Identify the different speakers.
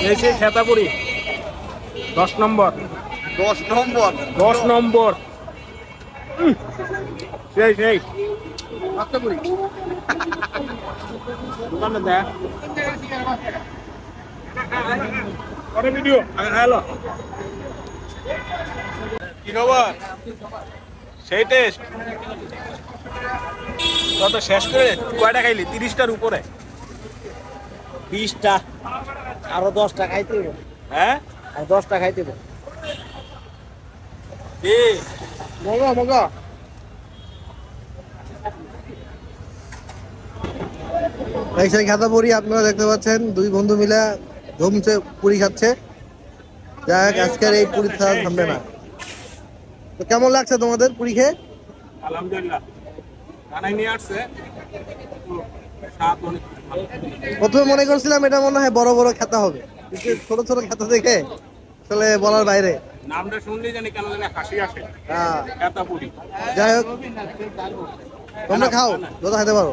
Speaker 1: এই সেই খেতাপুরি 10 নম্বর 10 নম্বর সেই সেই খেতাপুরি দোকানে দেখ করে ভিডিও হ্যালো কি খবর সেই টেস্ট কত শেষ করে কয়টা খাইলি 30টার উপরে
Speaker 2: 20টা আরো 10টা খাইতে হবে।
Speaker 1: হ্যাঁ
Speaker 2: আর 10টা খাইতে হবে।
Speaker 1: কি মগা মগা
Speaker 3: এই সেই খেতাপুরি আপনারা দেখতে পাচ্ছেন দুই বন্ধু মিলে জমছে পুরি খাচ্ছে। যাই হোক আজকের এই পুরি খাওয়া থামবে না। তো কেমন লাগছে তোমাদের পুরি খেয়ে?
Speaker 1: আলহামদুলিল্লাহ কানাই নিয়ে আসছে স্বাদ অনেক ভালো।
Speaker 3: প্রথমে মনে করছিলাম এটা মনে হয় বড় বড় খেতা হবে, কিন্তু ছোট ছোট খেতা দেখে আসলে বলার বাইরে।
Speaker 1: নামটা শুনলেই জানি কেন জানি হাসি আসে।
Speaker 3: হ্যাঁ
Speaker 1: খেতাপুরি
Speaker 3: যাই হোক তোমরা খাও, যত খেতে পারো।